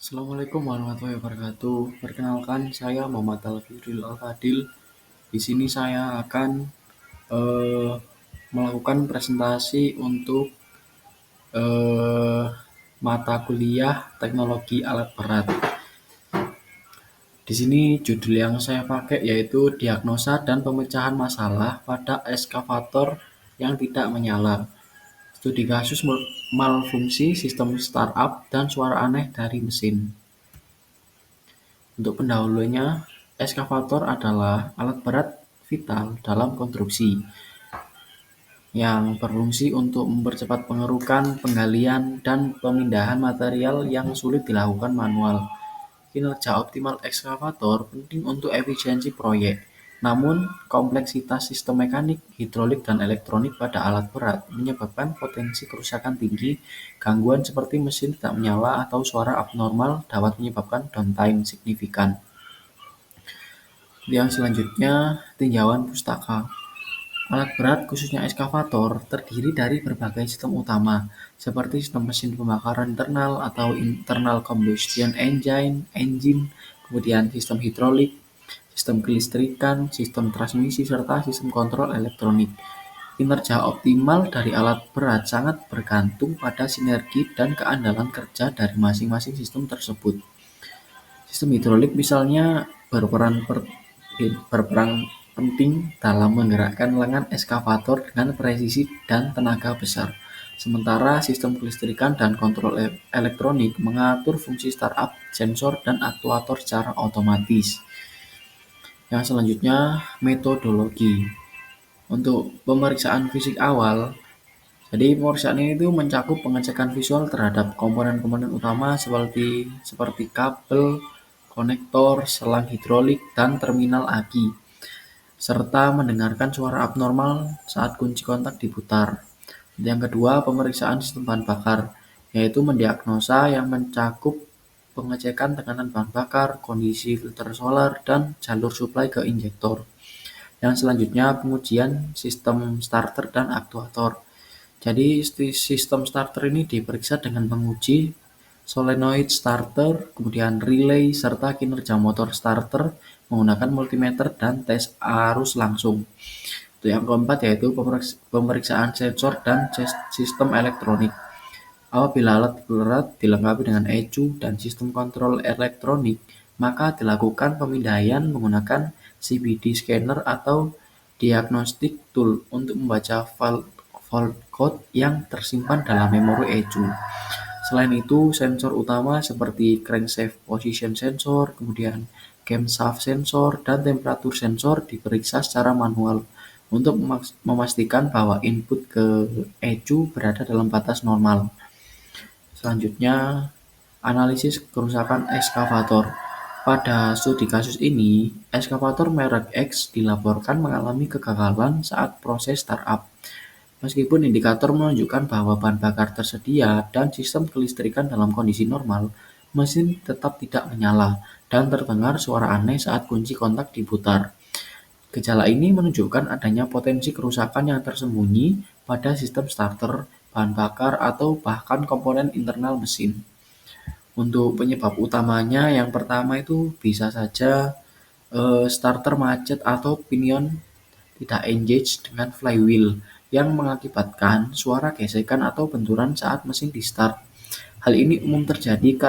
Assalamualaikum warahmatullahi wabarakatuh. Perkenalkan, saya Muhammad Al-Fidril Al-Fadil. Di sini saya akan eh, melakukan presentasi untuk eh, mata kuliah Teknologi Alat Berat. Di sini judul yang saya pakai yaitu Diagnosa dan Pemecahan Masalah pada Eskavator yang Tidak Menyala. Studi kasus malfungsi sistem startup dan suara aneh dari mesin. Untuk pendahulunya, eskavator adalah alat berat vital dalam konstruksi yang berfungsi untuk mempercepat pengerukan, penggalian, dan pemindahan material yang sulit dilakukan manual. Kinerja optimal ekskavator penting untuk efisiensi proyek. Namun, kompleksitas sistem mekanik, hidrolik, dan elektronik pada alat berat menyebabkan potensi kerusakan tinggi. Gangguan seperti mesin tidak menyala atau suara abnormal dapat menyebabkan downtime signifikan. Yang selanjutnya, tinjauan pustaka. Alat berat, khususnya ekskavator, terdiri dari berbagai sistem utama, seperti sistem mesin pembakaran internal atau internal combustion engine, kemudian sistem hidrolik, sistem kelistrikan, sistem transmisi, serta sistem kontrol elektronik. Kinerja optimal dari alat berat sangat bergantung pada sinergi dan keandalan kerja dari masing-masing sistem tersebut. Sistem hidrolik misalnya berperan penting dalam menggerakkan lengan eskavator dengan presisi dan tenaga besar. Sementara sistem kelistrikan dan kontrol elektronik mengatur fungsi startup, sensor, dan aktuator secara otomatis. Yang selanjutnya, metodologi. Untuk pemeriksaan fisik awal, jadi pemeriksaan ini itu mencakup pengecekan visual terhadap komponen-komponen utama seperti kabel, konektor, selang hidrolik, dan terminal aki, serta mendengarkan suara abnormal saat kunci kontak diputar. Yang kedua, pemeriksaan sistem bahan bakar, yaitu mendiagnosa yang mencakup pengecekan tekanan bahan bakar, kondisi filter solar, dan jalur suplai ke injektor. Yang selanjutnya, pengujian sistem starter dan aktuator. Jadi sistem starter ini diperiksa dengan menguji solenoid starter, kemudian relay, serta kinerja motor starter menggunakan multimeter dan tes arus langsung. Untuk yang keempat yaitu pemeriksaan sensor dan sistem elektronik. Apabila alat berat dilengkapi dengan ECU dan sistem kontrol elektronik, maka dilakukan pemindaian menggunakan CBD scanner atau diagnostic tool untuk membaca fault code yang tersimpan dalam memori ECU. Selain itu, sensor utama seperti crankshaft position sensor, kemudian camshaft sensor, dan temperatur sensor diperiksa secara manual untuk memastikan bahwa input ke ECU berada dalam batas normal. Selanjutnya, analisis kerusakan ekskavator. Pada studi kasus ini, ekskavator merek X dilaporkan mengalami kegagalan saat proses startup. Meskipun indikator menunjukkan bahwa bahan bakar tersedia dan sistem kelistrikan dalam kondisi normal, mesin tetap tidak menyala dan terdengar suara aneh saat kunci kontak diputar. Gejala ini menunjukkan adanya potensi kerusakan yang tersembunyi pada sistem starter, bahan bakar, atau bahkan komponen internal mesin. Untuk penyebab utamanya, yang pertama itu bisa saja starter macet atau pinion tidak engage dengan flywheel yang mengakibatkan suara gesekan atau benturan saat mesin di-start. Hal ini umum terjadi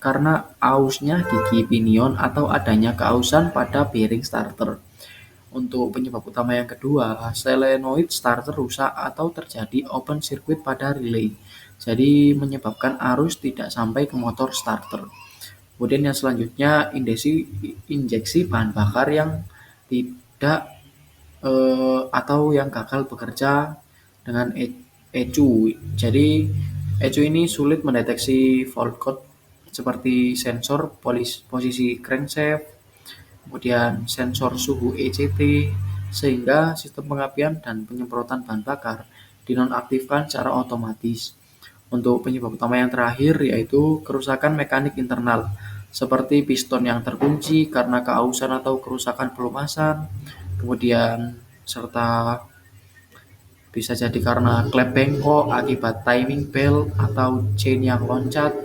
karena ausnya gigi pinion atau adanya keausan pada bearing starter. Untuk penyebab utama yang kedua, solenoid starter rusak atau terjadi open circuit pada relay. Jadi menyebabkan arus tidak sampai ke motor starter. Kemudian yang selanjutnya, injeksi bahan bakar yang tidak atau yang gagal bekerja dengan ECU. Jadi ECU ini sulit mendeteksi fault code seperti sensor posisi crankshaft, kemudian sensor suhu ECT, sehingga sistem pengapian dan penyemprotan bahan bakar dinonaktifkan secara otomatis. Untuk penyebab utama yang terakhir yaitu kerusakan mekanik internal, seperti piston yang terkunci karena keausan atau kerusakan pelumasan, kemudian serta bisa jadi karena klep bengkok akibat timing belt atau chain yang loncat,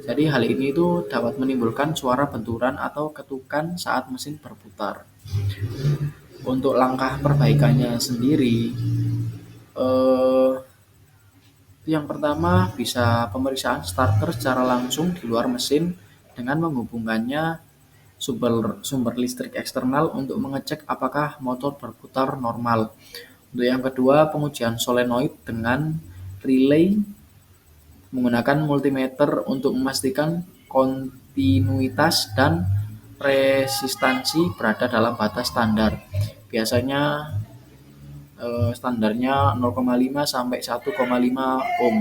Jadi hal ini itu dapat menimbulkan suara benturan atau ketukan saat mesin berputar. Untuk langkah perbaikannya sendiri, eh, yang pertama bisa pemeriksaan starter secara langsung di luar mesin dengan menghubungkannya sumber listrik eksternal untuk mengecek apakah motor berputar normal. Untuk yang kedua, pengujian solenoid dengan relay menggunakan multimeter untuk memastikan kontinuitas dan resistansi berada dalam batas standar. Biasanya standarnya 0,5 sampai 1,5 ohm.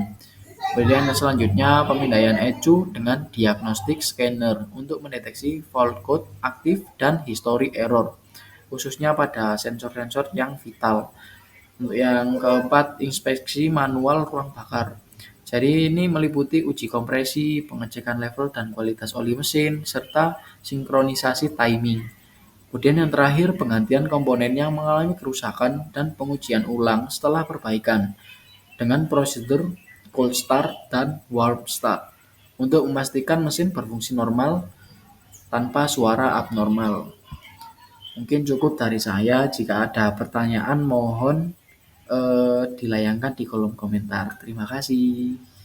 Kemudian selanjutnya pemindaian ECU dengan diagnostik scanner untuk mendeteksi fault code aktif dan history error, khususnya pada sensor-sensor yang vital. Untuk yang keempat, inspeksi manual ruang bakar. Jadi ini meliputi uji kompresi, pengecekan level dan kualitas oli mesin, serta sinkronisasi timing. Kemudian yang terakhir, penggantian komponen yang mengalami kerusakan dan pengujian ulang setelah perbaikan dengan prosedur cold start dan warm start untuk memastikan mesin berfungsi normal tanpa suara abnormal. Mungkin cukup dari saya. Jika ada pertanyaan mohon dilayangkan di kolom komentar. Terima kasih.